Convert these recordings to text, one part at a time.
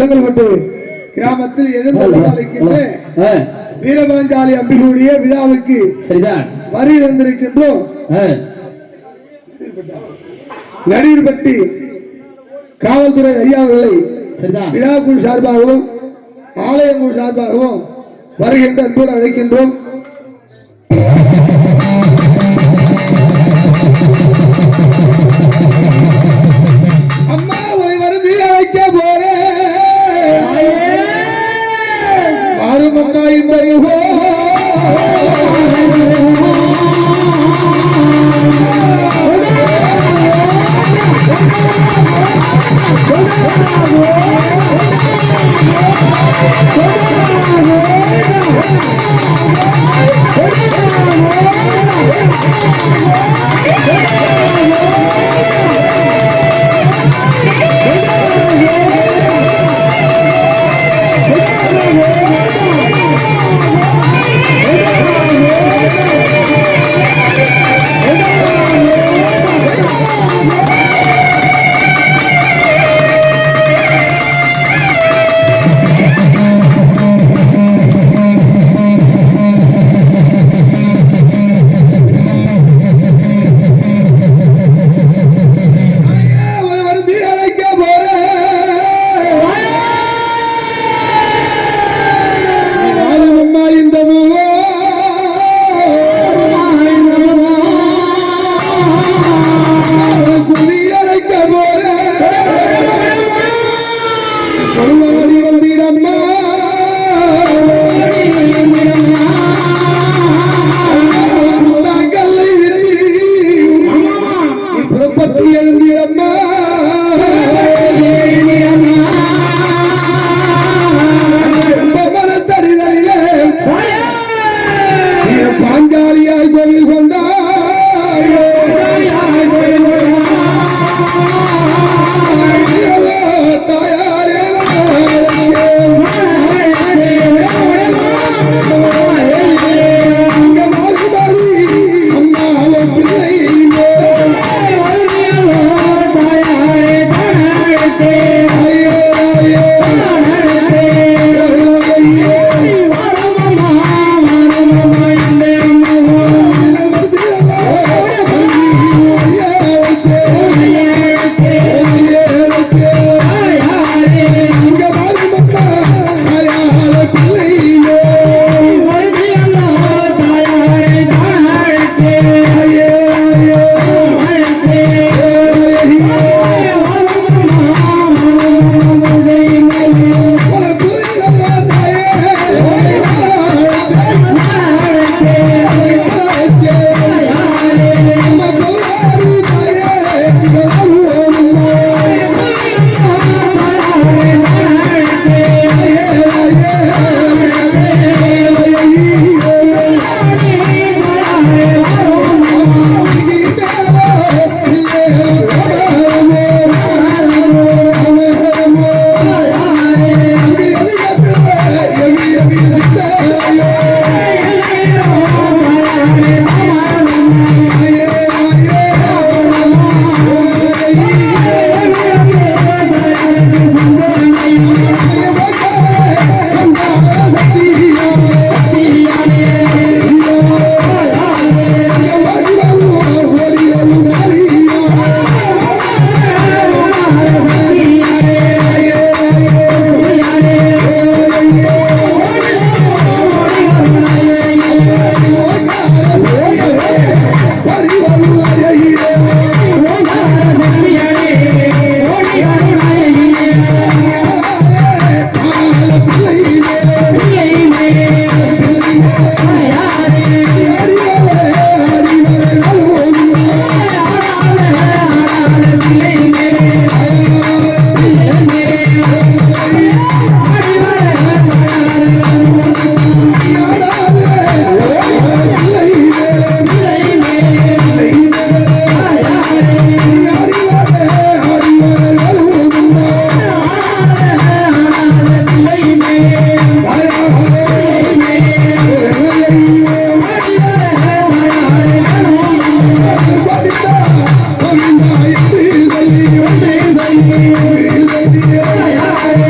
செங்கல்பட்டு கிராமத்தில் எழுந்தருளிக்கின்ற வீரபாஞ்சாலி அம்பிகையுடைய விழாவுக்கு சரிதான் வரி இருந்திருக்கின்றோம். நடிகர்பட்டி காவல்துறை ஐயா அவர்களை விழாக்குழு சார்பாகவும் ஆலயக்குழு சார்பாகவும் வருகின்ற அன்போடு அழைக்கின்றோம். அம்மா உங்களை வருந்தி அழைக்க போறேன் ஆறும் அம்மா இந்த யுகோ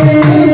Yeah.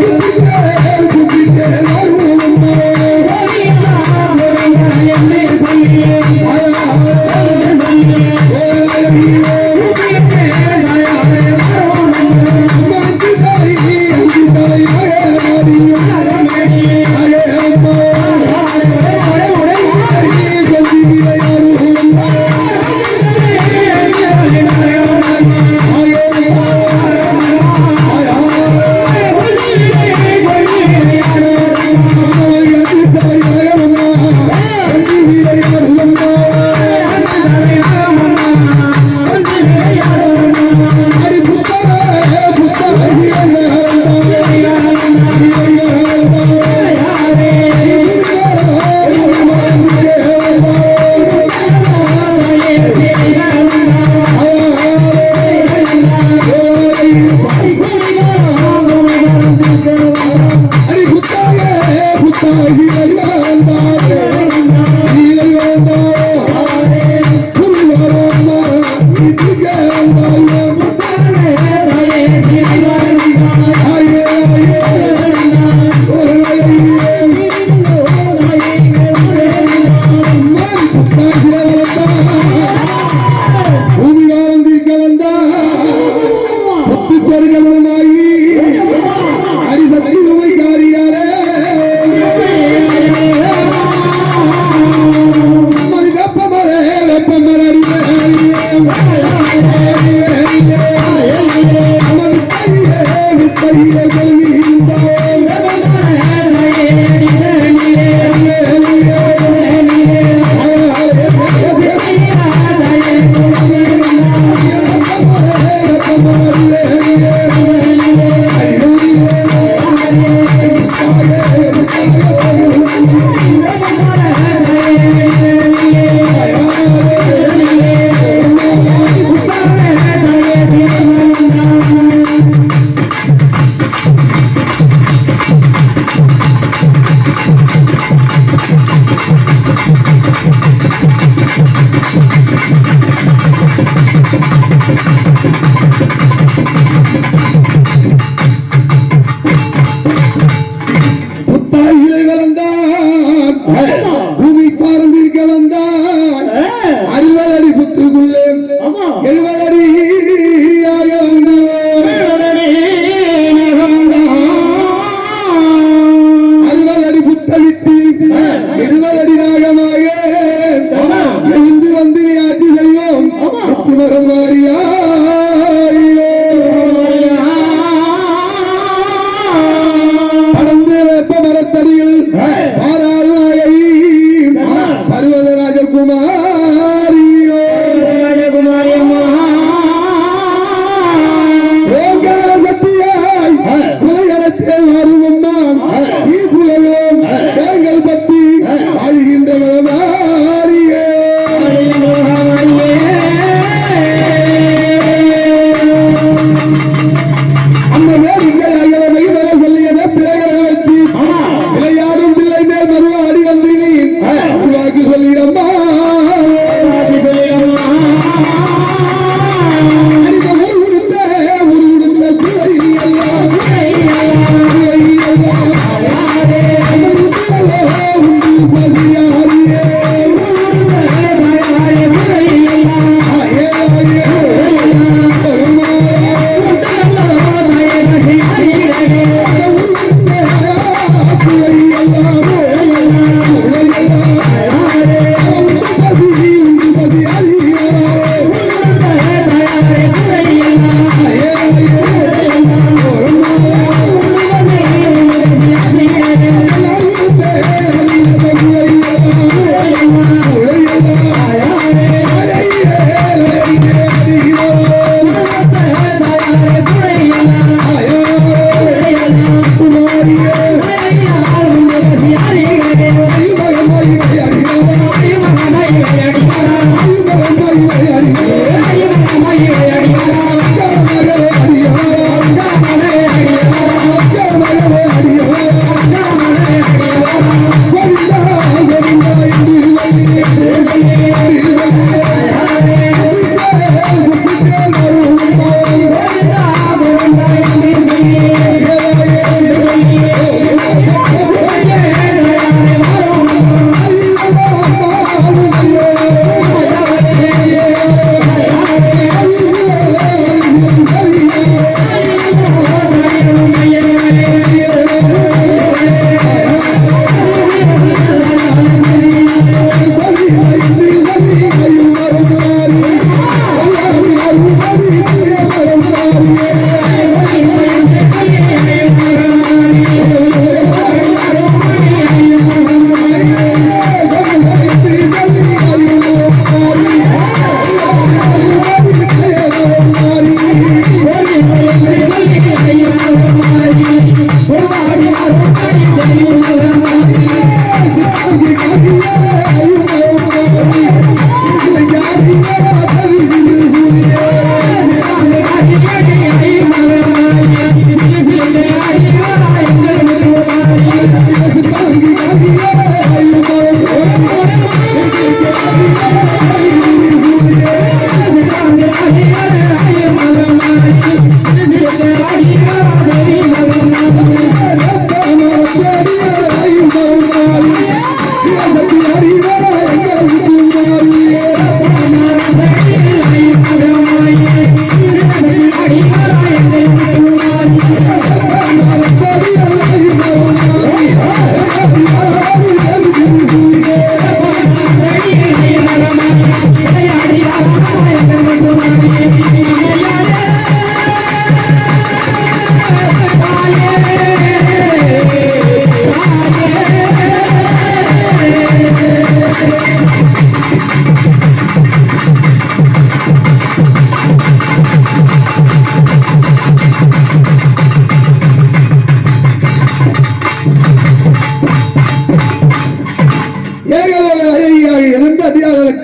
Hare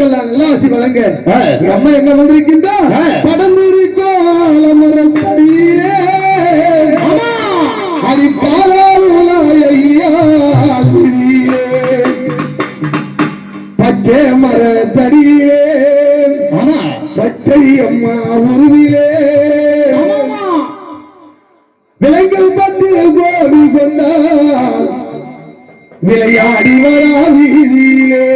நல்லாசி வழங்க அம்மா எங்க வந்திருக்கின்றா படம் இருக்கோம் படியே அடி பச்சை மர தடியே பச்சை அம்மா உருவிலே விலங்கல் பட்டு கோடி கொண்டால் விளையாடி வரா வீதியிலே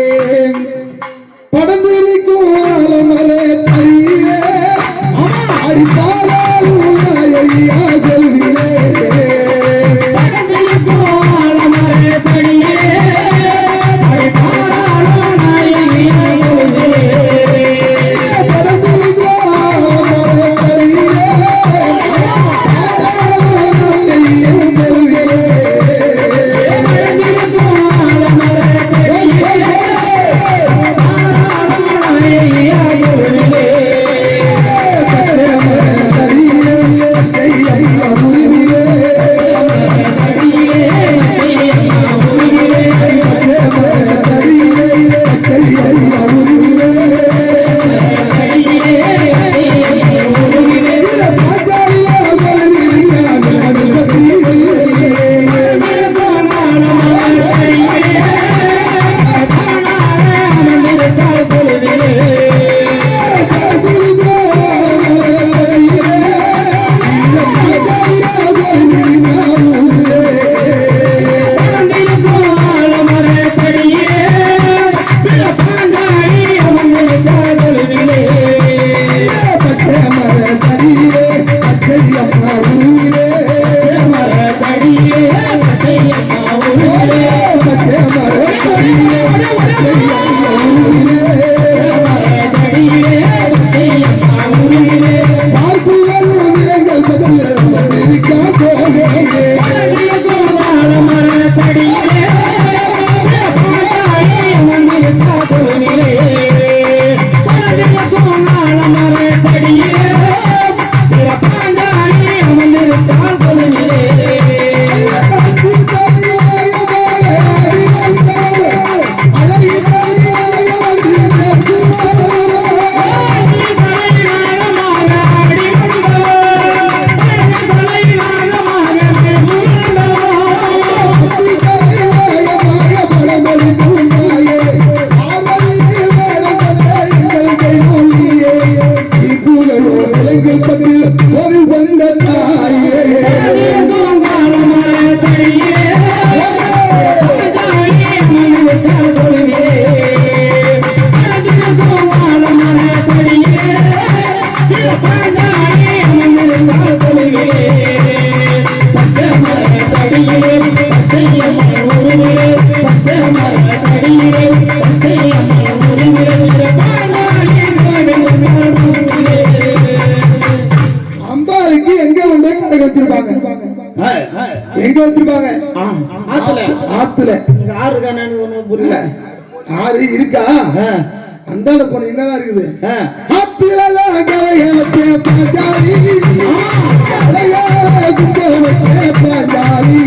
படம்பிடிக்கும் ஆலமர தடியே அடிப்பாலால் ஐயா கல்விலே அம்பாளுக்கு எங்க கொண்டு கடை வச்சிருப்பாங்க எங்க வச்சிருப்பாங்க ஆத்துல புரியல ஆறு இருக்கா அந்தாண்ட போன என்னதான் இருக்குது ஆத்துல பாஞ்சாலி பாஞ்சாலி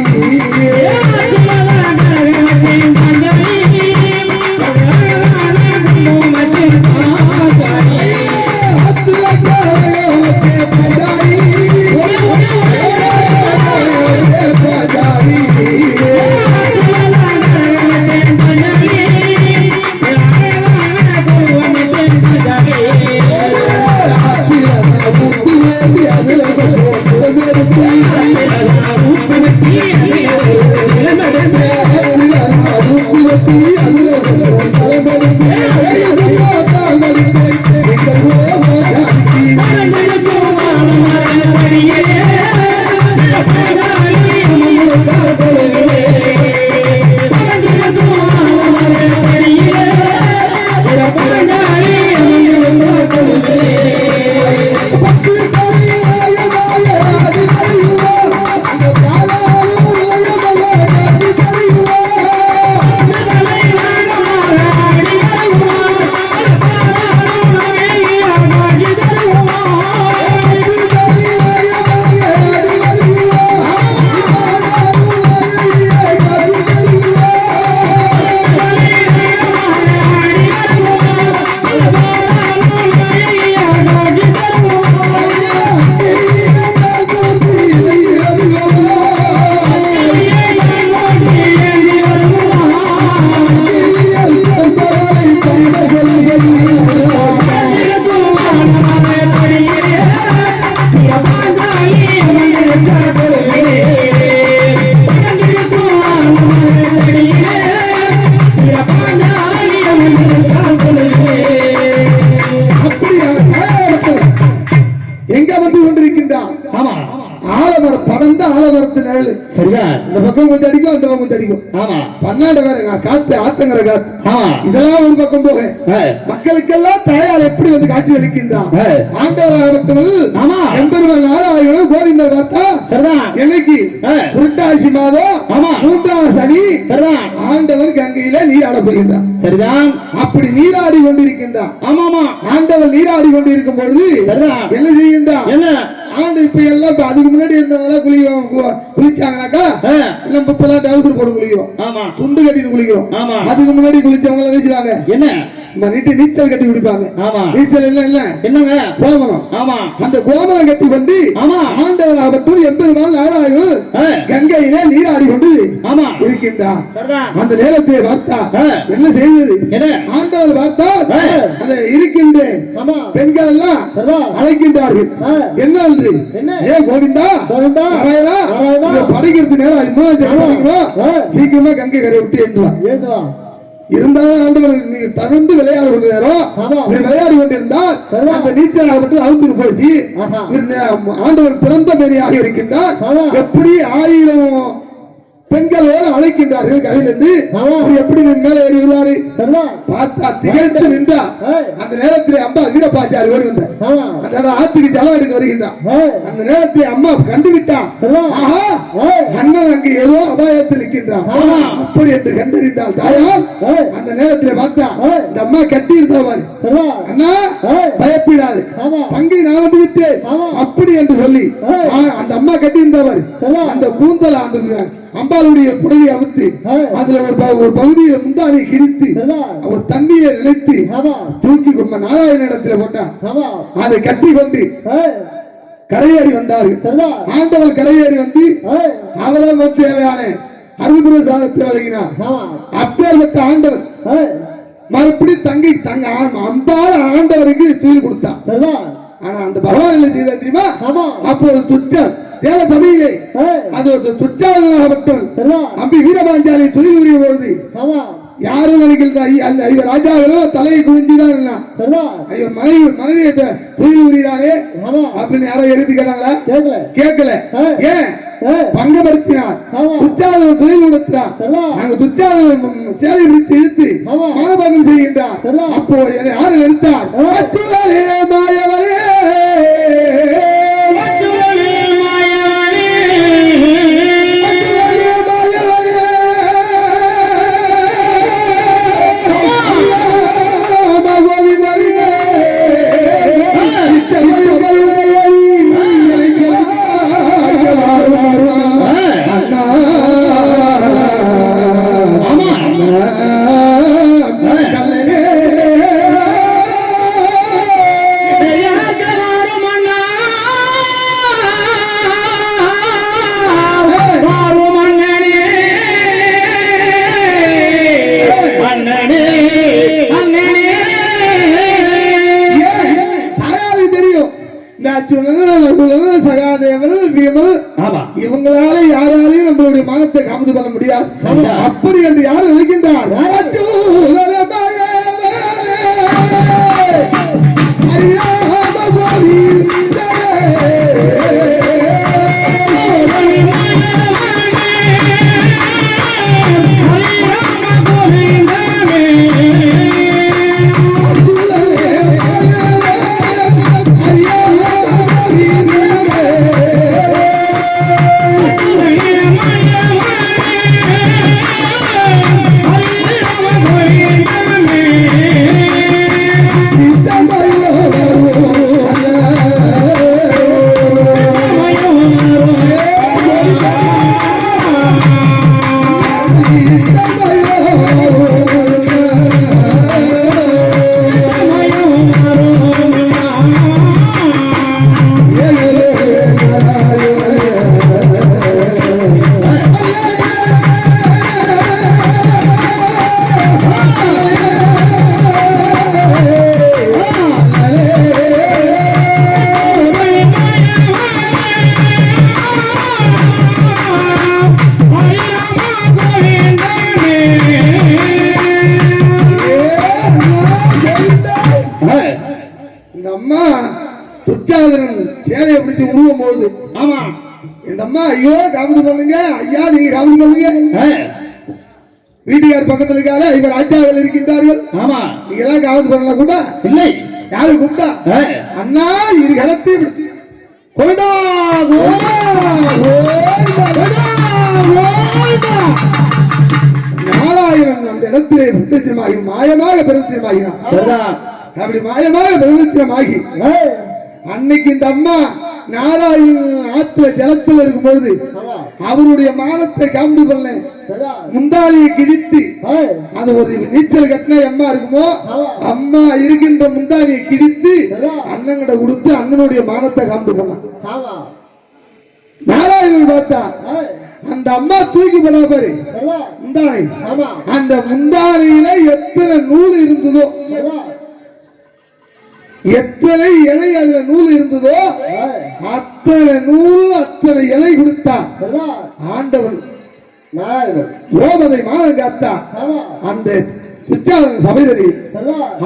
முத்து அடிக்கும். ஆமா. பன்னாடு வேற காத்து ஆத்தங்கர காத்து. ஆமா. இதெல்லாம் ஒரு பக்கம் போக மக்களுக்கெல்லாம் தாயால் எப்படி வந்து காட்சி அளிக்கின்றான். ஆண்டவராகட்டும் ஆமா எம்பெருமான் நாராயணன் கோவிந்தர் பார்த்தா சரிதான். என்னைக்கு புரட்டாசி மாதம் ஆமா 3ஆம் சனி சரிதான். ஆண்டவர் கங்கையில நீராட போகின்றார். சரிதான். அப்படி நீராடி கொண்டிருக்கின்றார். ஆமா ஆமா ஆண்டவர் நீராடி கொண்டிருக்கும் பொழுது சரிதான். என்ன செய்கின்றார்? என்ன ஆண்டு இப்ப எல்லாம் அதுக்கு முன்னாடி இருந்தவங்க குளிச்சாங்கன்னாக்கா நம்ம இப்ப எல்லாம் டவுசர் போட்டு குளிக்கிறோம். ஆமா துண்டு கட்டிட்டு குளிக்கிறோம். ஆமா அதுக்கு முன்னாடி குளிச்சவங்க எல்லாம் நினைச்சுவாங்க என்ன நீச்சல் கட்டி குடிப்பாங்க. ஆமா நீச்சல் இல்ல என்னங்க கோமனம். ஆமா அந்த கோமனம் கட்டி கொண்டு ஆமா ஆண்டவராகட்டும் எம்பெருமான் நாராயணன் கங்கையிலே நீராடி கொண்டு ஆமா இருக்கின்றார். சரிதான். அந்த நேரத்தை பார்த்தா என்ன செய்தது? என்ன ஆண்டவர் பார்த்தா அந்த இருக்கின்ற பெண்கள் எல்லாம் அழைக்கின்றார்கள். என்ன என்று ஏ கோவிந்தா நாராயணா படிக்கிறது நேரம் சீக்கிரமா கங்கை கரை விட்டு ஏற்றுவான். இருந்தாலும் ஆண்டவர் நீங்க தவிர்த்து விளையாட கொண்டு நேரம் விளையாடி கொண்டிருந்தால் அந்த நீச்சல் ஆகப்பட்டு அவுத்துக்கு போயிடுச்சு. ஆண்டவர் பிறந்த மேரியாக இருக்கின்றார். எப்படி 1000 பெண்களோடு அழைக்கின்றார்கள். கரையிலிருந்து எப்படி மேல ஏறி வருவாரு பார்த்தா திகழ்த்து நின்றா. அந்த நேரத்தில் அம்மா வீரபாச்சாரி ஓடி வந்தார். ஆத்துக்கு ஜலம் எடுக்க வருகின்றான். அந்த நேரத்தில் அம்மா கண்டுவிட்டான். அண்ணன் அங்கு ஏதோ அபாயத்தில் இருக்கின்றான். அப்படி என்று கண்டறிந்தால் தாயால் அந்த நேரத்தில் பார்த்தா இந்த அம்மா கட்டி இருந்தவாரு. அண்ணா பயப்படாது தங்கை நான் வந்து விட்டேன் அப்படி என்று சொல்லி அந்த அம்மா கட்டி இருந்தவர் அந்த கூந்தல் அந்த அம்பாளுடைய புடவை அவுத்து அதுல ஒரு பகுதியை முந்தானை கிழித்து அவர் தண்ணியை நினைத்து தூக்கி கொண்ட நாராயண இடத்துல போட்டா அதை கட்டி கொண்டு கரையேறி வந்தார்கள். ஆண்டவர் கரையேறி வந்து அவரவர் தேவையான அருள்புர சாதத்தை வழங்கினார். அப்பேற்பட்ட ஆண்டவர் மறுபடி தங்கை அம்பாள் ஆண்டவருக்கு தூக்கி கொடுத்தார். ஆனா அந்த பகவான் என்ன செய்த தெரியுமா? அப்போ ஒரு துச்சம் தேவ சபையிலே அது ஒரு துச்சாகப்பட்டவன் அம்பி வீரபாஞ்சாலி தொழில் உரிய பொழுது யாரும் நினைக்கிறதா அந்த ஐவர் ராஜாக்களோ தலையை குனிஞ்சுதான் ஐயோ மனைவியை தொழில் உரியாலே அப்படின்னு யாரோ எழுதி கேட்டாங்களா? கேட்கல. ஏன் பங்கப்படுத்தினார்? துச்சாதன் தொழில் கொடுத்தார். நாங்க துச்சாதன் சேலை பிடித்து இழுத்து மனபங்கம் செய்கின்றார். அப்போ யாரு எடுத்தார்? மாயவரே இவங்களால யாராலையும் நம்மளுடைய மனத்தை காமிச்சு பண்ண முடியாது. அப்படி என்று யார் நினைக்கின்றார்? அம்மா ஐயோ காமெடி பண்ணுங்க, ஐயா நீங்க காமெடி பண்ணுங்க. வீட்டுக்கார் பக்கத்துல இருக்காரு, இவர் ராஜாவில் இருக்கின்றார்கள். ஆமா, நீங்க எல்லாம் காமெடி பண்ணலாம் கூட இல்லை. யாரு கூப்பிட்டா? அண்ணா இரு கலத்தை கொண்டா நாராயணன் அந்த இடத்திலே பிரத்யட்சமாகி மாயமாக பிரத்யட்சமாகினான். அப்படி மாயமாக பிரத்யட்சமாகி அன்னைக்கு இந்த அம்மா நாராயணன் ஆத்துல ஜலத்துல இருக்கும் பொழுது அவருடைய மானத்தை காந்து பண்ண முந்தாளியை கிழித்து அது ஒரு நீச்சல் கட்டின அம்மா இருக்குமோ, அம்மா இருக்கின்ற முந்தாளியை கிழித்து அண்ணங்கிட்ட கொடுத்து அண்ணனுடைய மானத்தை காந்து பண்ணான். நாராயணன் பார்த்தா அந்த அம்மா தூக்கி போனா பாரு முந்தானை, அந்த முந்தானையில எத்தனை நூல் இருந்ததோ, எத்தனை இலை அதுல நூல் இருந்ததோ அத்தனை நூல் அத்தனை இலை கொடுத்தா ஆண்டவன் கோபதை மானம் காத்தா அந்த உச்சாரண சபைதரி.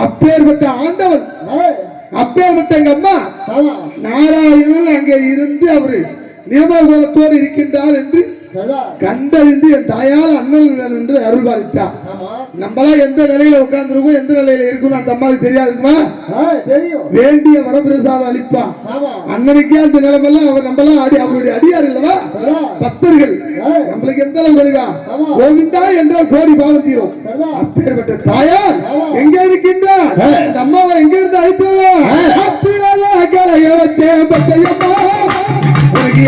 அப்பேற்பட்ட ஆண்டவன், அப்பேற்பட்ட எங்க அம்மா நாராயணன் அங்கே இருந்து அவரு நியமகோலத்தோடு இருக்கின்றார் என்று கண்டறிந்து என் தாயால் அண்ணன் என்று அருள் பாலித்தார். நம்மளாம் எந்த நிலையில உட்கார்ந்து இருக்கோம், எந்த நிலையில இருக்கணும் அந்த அம்மாவுக்கு தெரியாதுமா? வேண்டிய வரப்பிரசாதம் அளிப்பா. அண்ணனுக்கே அந்த நிலைமெல்லாம் அவர் நம்மளாம் அவருடைய அடியார் இல்லவா பக்தர்கள், நம்மளுக்கு எந்த அளவு வருவா கோவிந்தா என்றால் கோடி பாவம் தீரும். அப்பேற்பட்ட தாயார் எங்க இருக்கின்றார்? அந்த அம்மாவை எங்க இருந்து அழைத்ததா? கரைய வச்சேன் பத்தையம்மா உனக்கு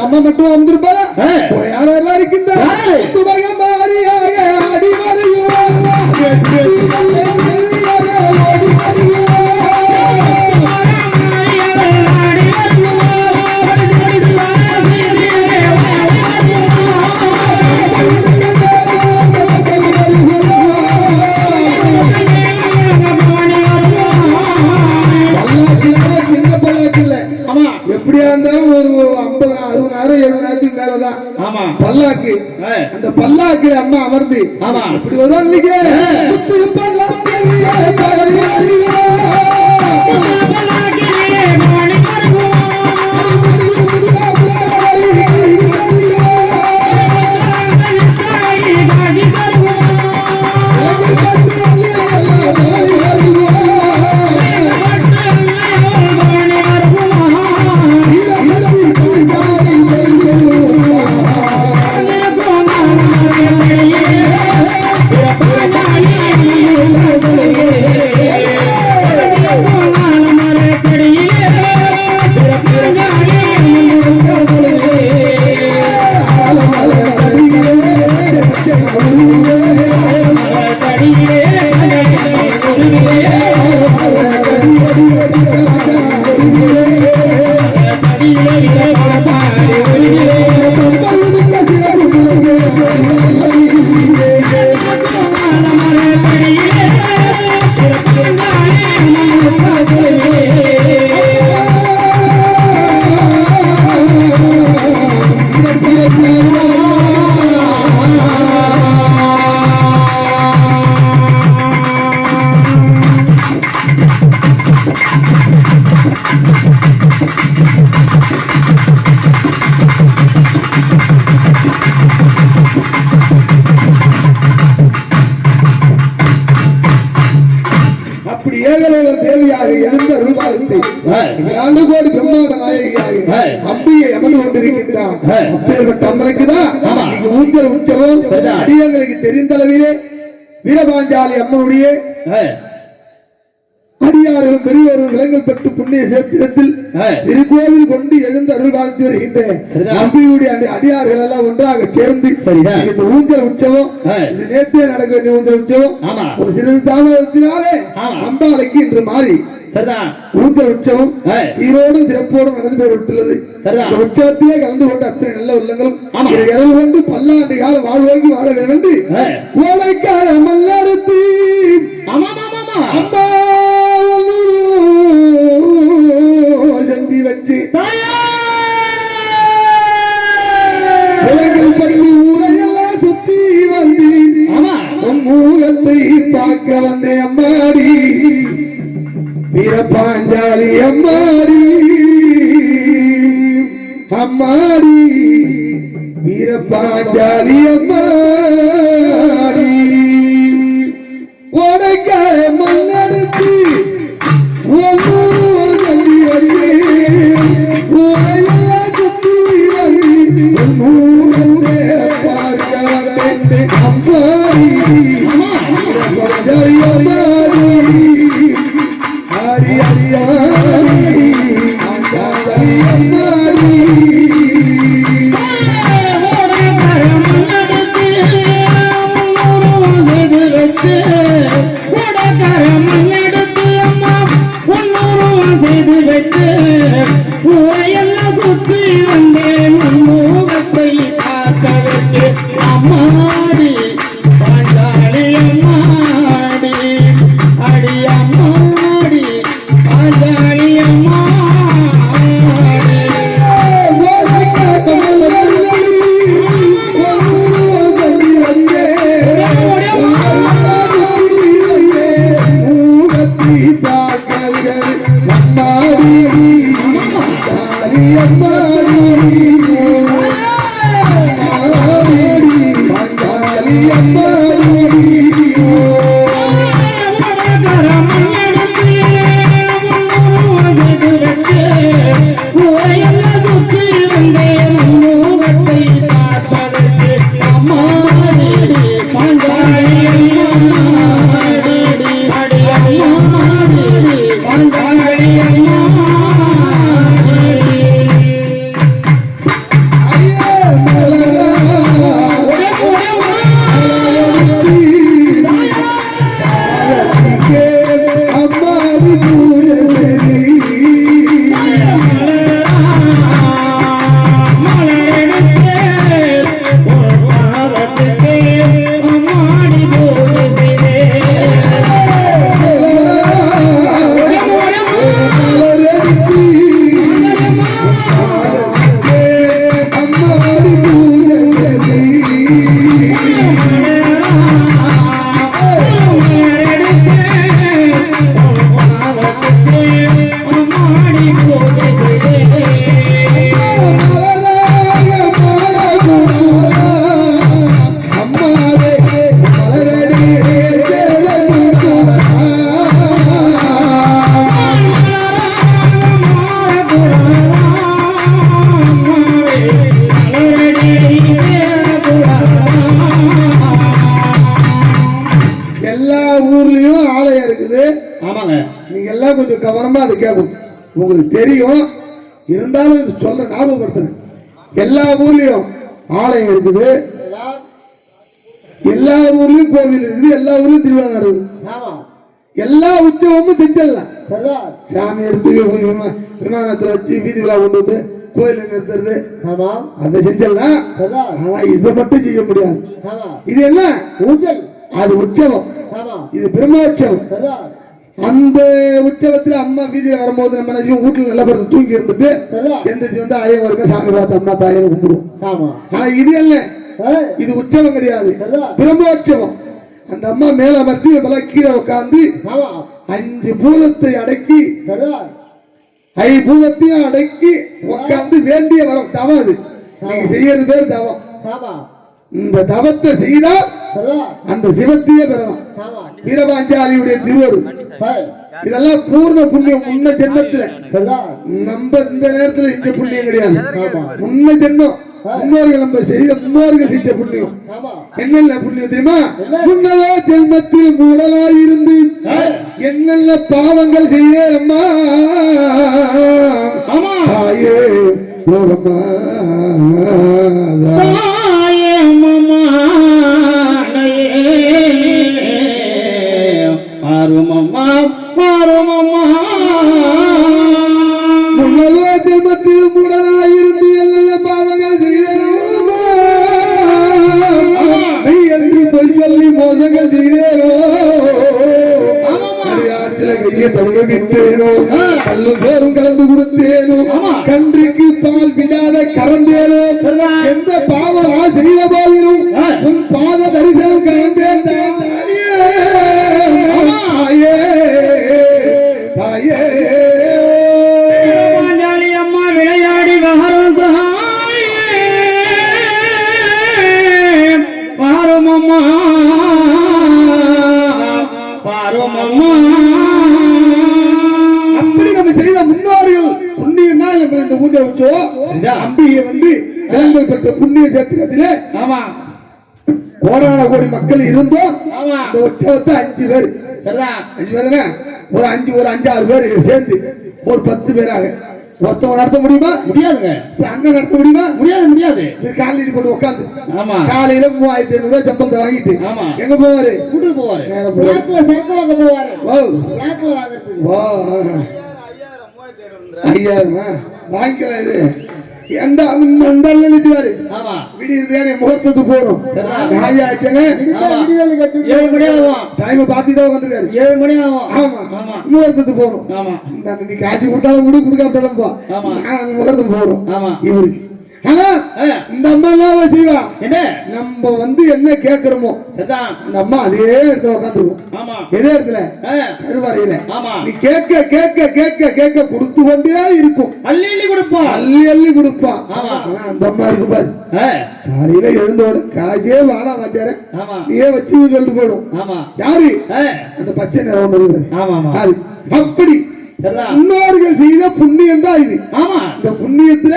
அம்மா மட்டும் வந்திருப்பாரா? யாரெல்லாம் இருக்கின்ற மாறியாக அடி எப்படியா இருந்தாலும் ஒரு 50,000 60,000 70,000 மேலதான் பல்லாக்கு. அந்த பல்லாக்கு அம்மா அமர்ந்து இப்படி ஒரு எழுந்த அருள்பாதத்தை ஆண்டு கோடி பிரம்மாண்ட நாயகியாக அம்பியை அமர்ந்து கொண்டிருக்கின்றார். அப்பேற்பட்ட அம்மனுக்குதான் இன்னைக்கு ஊஞ்சல் உற்சவம். அடியங்களுக்கு தெரிந்த அளவிலே வீரபாஞ்சாலி அம்மனுடைய அடியார்களும் பெரியோரும் விலங்கல் பெற்று புண்ணிய சேத்திரத்தில் திருக்கோவில் கொண்டு எழுந்து அருள் வாழ்த்து வருகின்ற அம்பியுடைய அடியார்கள் எல்லாம் ஒன்றாக சேர்ந்து இந்த ஊஞ்சல் உற்சவம் இது நேற்றே நடக்க வேண்டிய ஊஞ்சல் உற்சவம் ஒரு சிறிது தாமதத்தினாலே அம்பாலைக்கு இன்று மாறி ஊஞ்சல் உற்சவம் சீரோடும் சிறப்போடும் நடந்து பெறப்பட்டுள்ளது. உற்சவத்திலே கலந்து கொண்ட அத்தனை நல்ல உள்ளங்களும் கொண்டு பல்லாண்டு காலம் வாழ்வாக்கி வாழ வேண்டும். கோடைக்கார மல்லாரத்தி அம்மா சந்தி வச்சு உலகில் பள்ளி ஊரையெல்லாம் சுத்தி வந்து மூலத்தை பார்க்க வந்தேன் அம்மாடி வீரபாஞ்சாலி அம்மாடி அம்மாடி வீரபாஞ்சாலி அம்மாடி ஓடைக்கார மல்லெடுத்து சந்தி வந்து ஊரையெல்லாம் சுத்தி வந்து மூலத்தை பார்க்க வந்தேன் அம்மாடி வீரபாஞ்சாலி அம்மாடி ஹரி ஹரி ஹரி ஹரி அம்மாடி ஊரையெல்லாம் சுற்றி வந்தேன் முகத்தை பார்க்கவில்லை அம்மாடி பாஞ்சாலி அம்மாடி அடி அம்மாடி பாஞ்சாலி அம்மாடி கொஞ்சம் கவனமா அது கேட்கும். உங்களுக்கு தெரியும், இருந்தாலும் சொல்ற ஞாபகப்படுத்துறேன். எல்லா ஊர்லயும் ஆலயம் இருக்குது, எல்லா ஊர்லயும் கோவில் இருக்குது, எல்லா ஊர்லயும் திருவிழா நடக்குது. எல்லா உற்சவமும் செஞ்சிடலாம். சாமி எடுத்து விமானத்துல வச்சு வீதி விழா கொண்டு வந்து கோயில நிறுத்துறது அதை செஞ்சிடலாம். ஆனா இதை மட்டும் செய்ய முடியாது. இது என்ன? அது உற்சவம், இது பிரம்மோற்சவம். அந்த உற்சவத்துல அம்மா வீதியில வரும்போது நம்ம வீட்டுல நல்ல படுத்து தூங்கி இருந்துட்டு எந்திரிச்சு வந்து ஐயன் வருமே சாமி பார்த்து அம்மா தாயை கும்பிடுவோம். ஆனா இது அல்ல, இது உற்சவம் கிடையாது, பிரம்மோற்சவம். அந்த அம்மா மேல அமர்த்தி கீழே உட்கார்ந்து 5 பூதத்தை அடக்கி, 5 பூதத்தையும் அடக்கி உட்கார்ந்து வேண்டிய வரம் தவம். அது நீங்க செய்யறது பேர் தவம். இந்த தவத்தை செய்தால் அந்த சிவத்தையே பெறலாம். வீரபாஞ்சாலியுடைய திருவருள் இதெல்லாம் பூர்ண புண்ணியம் முன்ன ஜென்மத்துல நம்ம இந்த நேரத்துல செஞ்ச புண்ணியம் கிடையாது. முன்ன ஜென்மம் முன்னோர்கள் நம்ம செய்த முன்னோர்கள் செஞ்ச புண்ணியம். என்னென்ன புண்ணியம் தெரியுமா? முன்னதோ ஜென்மத்தில் மூடலாயிருந்து என்னென்ன பாவங்கள் செய்ய அம்மா தாயே லோகம்மா முன்னதோ ஜென்மத்தில் மூடலாயிருந்து என்னென்ன பாவங்கள் செய்தேனோ நீ என்று பொய் சொல்லி மோசங்கள் செய்தேனோ அடியாற்றில கையை தழுவ விட்டேனோ கல்லும் சோறும் கலந்து கொடுத்தேனோ கன்றுக்கு பால் விடாத கறந்தேனோ எந்த பாவம் செய்த போதிலும் உன் பாத தரிசனம் கலந்தேன் தாயே தாயே தாயே அம்மா விளையாடி வரும் பாருமம்மா பாருமம்மா. அப்படி நம்ம செய்த முன்னோர்கள் புண்ணியம் தான் நம்ம இந்த பூஜை வச்சோம். அம்பிகை வந்து இளங்கல் பெற்ற புண்ணிய சேத்திரத்திலே கோடான கோடி மக்கள் இருந்தோம். இந்த ஒற்றத்தை 5 பேர் 5 பேர் ஒரு 5-6 பேர் சேர்ந்து ஒரு 10 பேராக ஒருத்தவங்க நடத்த முடியுமா? முடியாதுங்க. அண்ணன் நடத்த முடியுமா? முடியாது. காலையில போட்டு உட்காந்து காலையில 3500 ரூபாய் சம்பளத்தை வாங்கிட்டு எங்க போவாரு? கூட்டு போவாரு. ஐயாயிரமா வாங்கிக்கலாம். முகூர்த்தத்துக்கு போறோம். 7 மணி ஆகும். டைம் பாத்துதான் வந்திருக்காரு. 7 மணி ஆகும். ஆமா முகூர்த்தத்துக்கு போறோம். நீ காசு கொடுத்தாலும் கொடுக்காட்டாலும் போ. முகூர்த்தத்துக்கு போறோம். இவருக்கு ஆனா இந்த அம்மா எல்லாம் செய்வா. நம்ம வந்து என்ன கேட்கிறோமோ அந்த அம்மா அதே இடத்துல உட்காந்துருக்கும். எதே இடத்துல கருவறையில நீ கேட்க கேட்க கேட்க கேட்க கொடுத்து கொண்டே இருக்கும். அள்ளி கொடுப்பா அள்ளி கொடுப்பா. அந்த அம்மா இருக்கு பாரு, காலையில எழுந்தோட காசே வாழா மாட்டாரு நீயே வச்சு சொல்லிட்டு போயிடும். யாரு? அந்த பச்சை நிறம் வருவாரு. அப்படி முன்னோர்கள் செய்த புண்ணியம் தான் இது. இந்த புண்ணியத்துல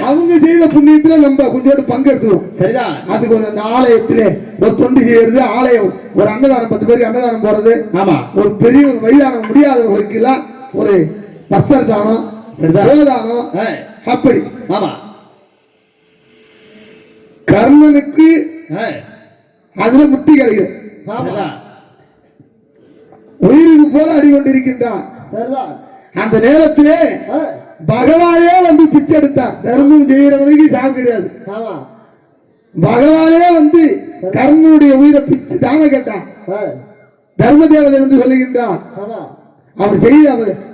அவங்க செய்த புண்ணியத்துல நம்ம கொஞ்சோடு பங்கெடுத்துவோம். சரிதான். அதுக்கு அந்த ஆலயத்திலே ஒரு தொண்டு செய்யறது, ஆலயம் ஒரு அன்னதானம் 10 பேருக்கு அன்னதானம் போறது, ஒரு பெரிய வயதான முடியாதவர்களுக்கு எல்லாம் ஒரு வஸ்திர தானம், கோதானம். அப்படி கர்ணனுக்கு அதுல முட்டி கிடைக்கிறது. உயிருக்கு போல அடிகொண்டிருக்கின்றான். அந்த நேரத்திலே பகவானே வந்து பிச்சை எடுத்தார். தர்மம் செய்யறவனுக்கு சாவு கிடையாது. பகவானே வந்து கர்ணனுடைய உயிரை பிச்சு தான கேட்டான். தர்ம தேவதை வந்து சொல்லுகின்றான். அவர்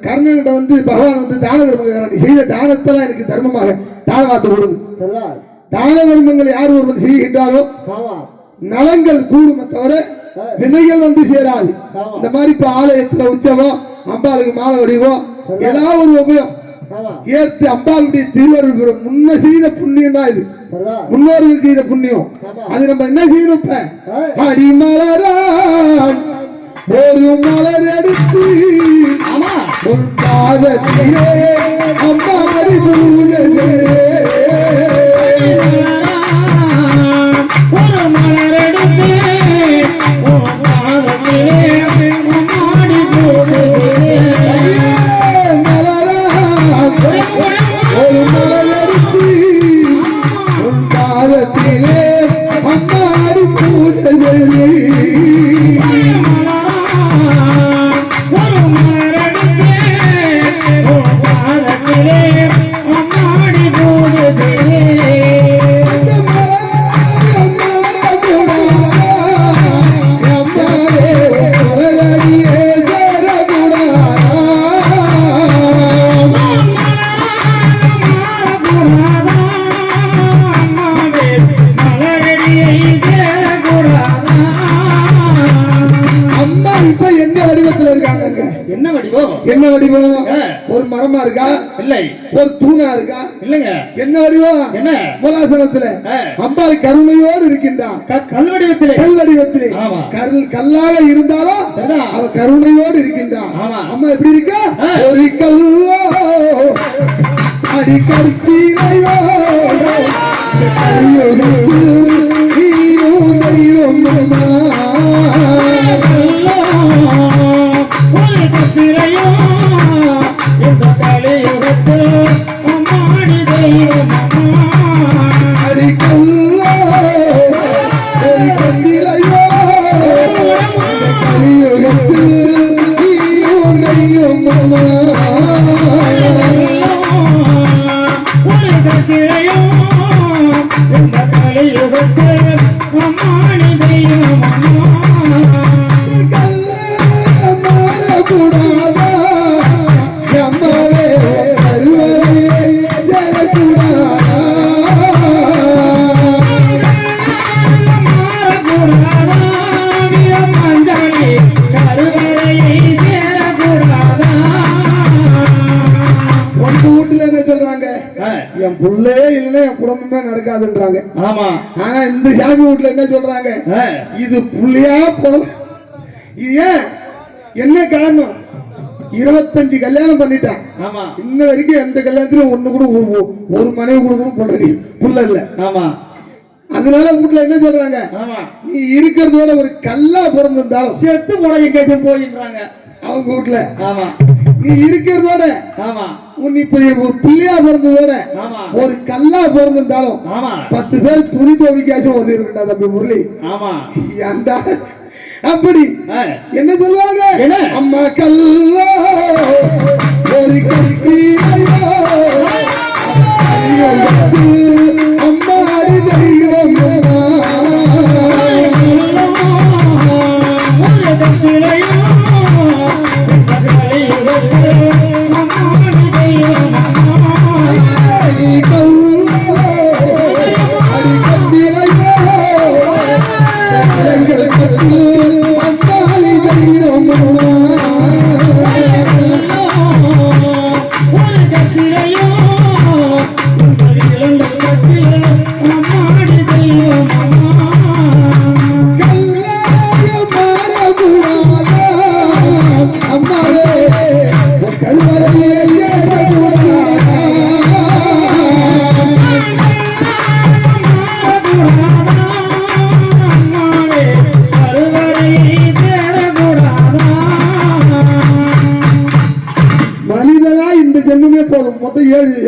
கர்ணனிட வந்து பகவான் வந்து தான தர்மம் நீ செய்த தானத்தெல்லாம் எனக்கு தர்மமாக தானமாத்து கொடுங்க. தான தர்மங்கள் யார் ஒருவன் செய்கின்றாலோ நலங்கள் கூடுமே தவிர வினைகள் வந்து சேராது. இந்த மாதிரி இப்ப ஆலயத்துல உற்சவம், அம்பாளுக்கு மாலை வடிவம், ஏதாவது ஒரு உபயம் ஏற்று அம்பாளுடைய திருவருள் பெறும். முன்ன செய்த புண்ணியம் தான் இது. முன்னோர்கள் செய்த புண்ணியம். அது நம்ம என்ன செய்யணும்? இப்ப அடிமலரான் ஒரு மலர் எடுத்து உன் பாதத்திலே அம்பாடி பூஜை ஒரு மலர் எடுத்து ஒரு மலர் எடுத்து உன் பாதத்திலே அம்பாடி பூஜை மரமா இருக்கா? இல்லை. ஒரு தூணா இருக்கா? இல்லைங்க. என்ன வடிவம்? என்ன? மூலாசனத்துல அம்பாள் கருணையோடு இருக்கின்றான். கல் வடிவத்திலே. கல் வடிவத்திலே. ஆமா. கல்லாக இருந்தாலும் அவ கருணையோடு இருக்கின்றான். அம்மா எப்படி இருக்கா? ஒரு கல்லோ அடிக்கடிச்சீரையோ ஒரு கத்திரையோ இந்த கலியுகத்து அம்மாடி தெய்வம் அடிக்கல்லோ ஒரு கத்திரையோ கலியுகத்து ஒரு கத்திரையோ இந்த கலியுகத்து அம்மாடி தெய்வம் கூடாதா எம்மாவே வருவதை சேரக்கூடாதா மாறக்கூடாதா வீரமாஞ்சாலி கருவறையை சேரக்கூடாதா. உங்க வீட்டுல என்ன சொல்றாங்க? என் புள்ளே இல்லை என் குடும்பமே நடக்காதுன்றாங்க. ஆமா. ஆனா இந்த சாமி வீட்டுல என்ன சொல்றாங்க? இது புள்ளையா போதும். ஏன் என்ன காரணம்? 25 கல்யாணம் பண்ணிட்டான். ஆமா. இன்ன வரைக்கும் எந்த கல்யாணத்திலும் ஒண்ணு கூட ஒரு மனைவி கூட பொண்ணு புள்ள இல்ல. ஆமா. அதனால வீட்டுல என்ன சொல்றாங்க? ஆமா. நீ இருக்கிறதோட ஒரு கல்லா பிறந்திருந்தாலும் செத்து போட எங்கேயும் போயின்றாங்க அவங்க வீட்டுல. ஆமா. நீ இருக்கிறதோட ஆமா இப்ப ஒரு பிள்ளையா பிறந்ததோட ஆமா ஒரு கல்லா பிறந்திருந்தாலும் ஆமா 10 பேர் துணி துவைக்காச்சும் உதவி இருக்கா தம்பி முரளி. ஆமா. அந்த அப்படி என்ன சொல்லுவாங்க? அம்மா கல்லோ ஒரு கடிச்சி அம்மா தெய்வம்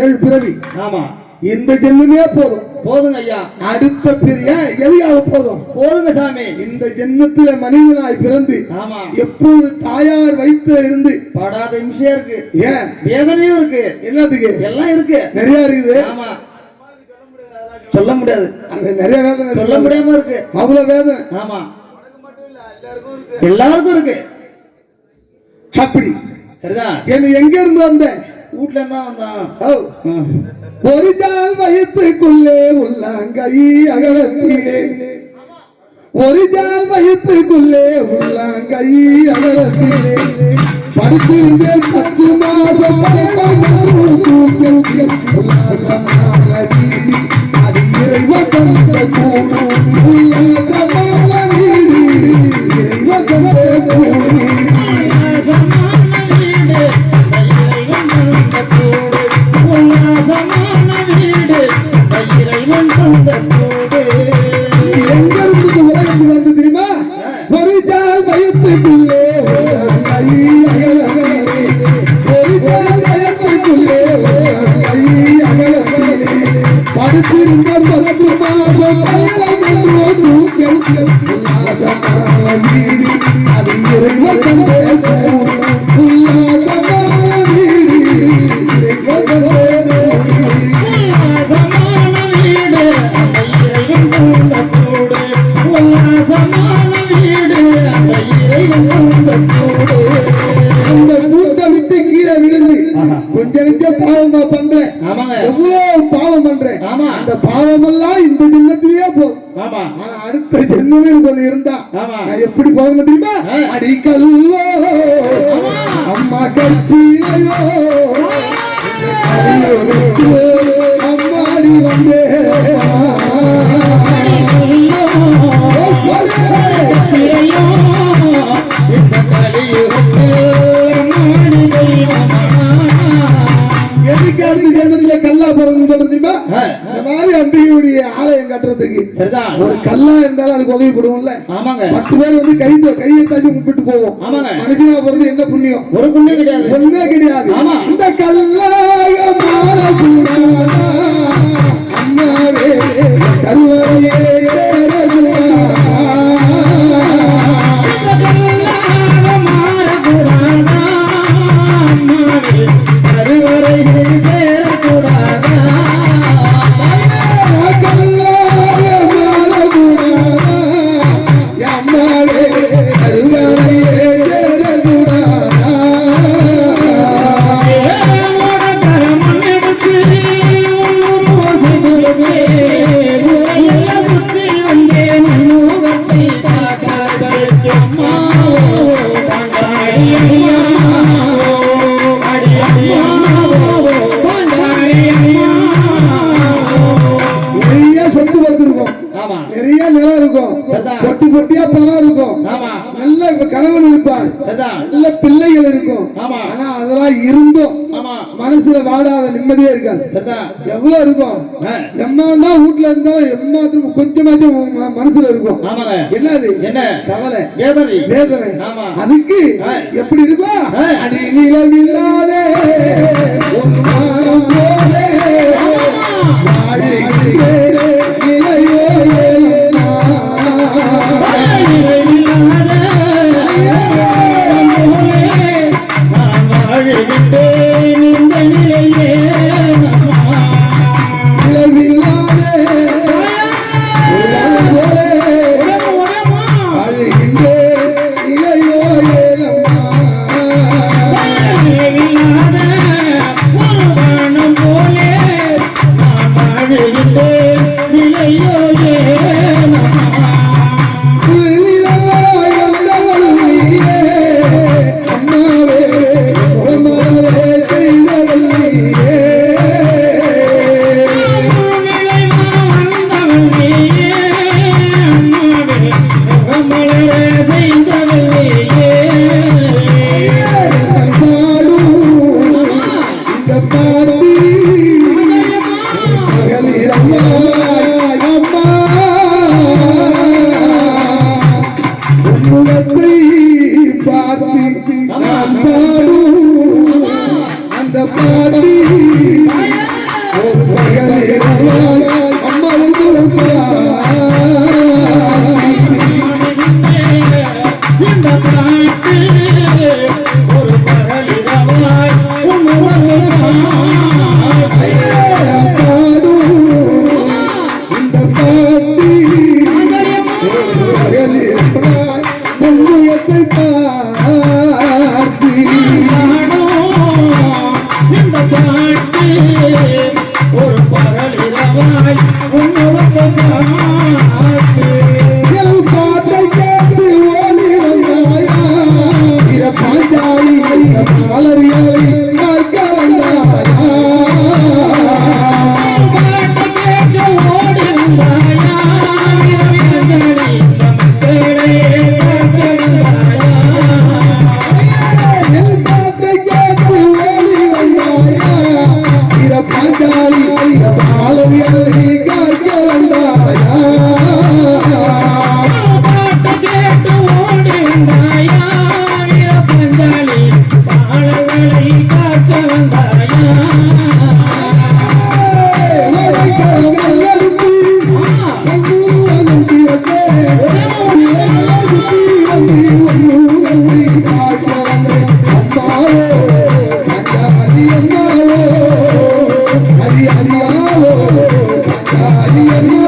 ஏழு பிறவி. ஆமா. இந்த ஜென்மமே போதும். போதுங்க ஐயா. அடுத்த பிரியா எதுக்காக போதும்? போதுங்க சாமி. இந்த ஜென்மத்துல மனிதனாய் பிறந்து ஆமா எப்போது தாயார் வயிற்றுல இருந்து படாத இம்சையா இருக்கு. ஏன் வேதனையும் இருக்கு. எல்லாத்துக்கு எல்லாம் இருக்கு. நிறைய இருக்குது. ஆமா. சொல்ல முடியாது. அது நிறைய வேதனை சொல்ல முடியாம இருக்கு. அவ்வளவு வேதனை. ஆமா. எல்லாருக்கும் இருக்கு. அப்படி சரிதான். எங்க இருந்து வந்த? வீட்டுல இருந்தா வந்தான். ஒரு ஜால் வயிற்றுக்குள்ளே உள்ளங்கை அகலத்திலே ஒரு ஜால் வயிற்றுக்குள்ளே உள்ளங்கை அகலத்திலே படுத்திருந்தேன் 10 மாசம் உல்லாசமான வீடு அது இறைவன் தந்த கூடு உல்லாசமான வீடு இறைவன் தந்த கூடு அடுத்த ஜென்மம் இருந்தா எப்படி போகணும் தெரியுமா? அடிக்கல்லோ அம்மா கட்சியோ அம்மாடி வந்தே எதுக்கு அடுத்த ஜென்மத்திலே கல்லா பிறந்து தெரியுமா? இந்த மாதிரி அம்பிகையுடைய ஆலயம் கட்டுறதுக்கு ஒரு கல்லா இருந்தாலும் அதுக்கு உதவி பண்ணுவோம்ல. 10 பேர் வந்து கையெடுத்தாச்சு கும்பிட்டு போவோம். மனுஷனா பிறந்து என்ன புண்ணியம்? ஒரு புண்ணியம் கிடையாது, ஒண்ணுமே கிடையாது. இந்த கல்லாக மாறக்கூடாதா அம்மாவே கருவறையே நிறைய நிலம் இருக்கும், பொட்டி பொட்டியா பணம் இருக்கும், நல்ல கணவன் இருப்பார், நல்ல பிள்ளைகள் இருக்கும். ஆனா அதெல்லாம் இருந்தும் மனசுல வாடாத நிம்மதியே இருக்காது. எவ்வளவு இருக்கும் எம்மா வீட்டுல இருந்தாலும் எம்மாத்திரம் கொஞ்சமாச்சும் மனசுல இருக்கும். என்னது? என்ன கவலை, வேதனை. அதுக்கு எப்படி இருக்கும்? அடி நிலவில்லாதே ஒரு வாரம் போலே அந்த பாடி ஒரு பகலே அம்மா இந்த பாட்டு ஒரு பகலிரவாய் இந்த பாட்டி ஒரு பகலிரவாய் உன்னுயத்தை பார்த்தி இந்த பாட்டு ஒரு பகலிரவாய் உன்னுயத்தை பார்த்தி பாட்டை கேட்டு ஓடி வந்தாயா பாஞ்சாலி மலரியாலை பார்க்க வந்தாயா பாட்டை கேட்டு ஓடி வந்தாயா பாட்டை கேட்டு ஓடி வந்தாயா பாஞ்சாலி மலரியாலை பார்க்க வந்தாயா Hallelujah.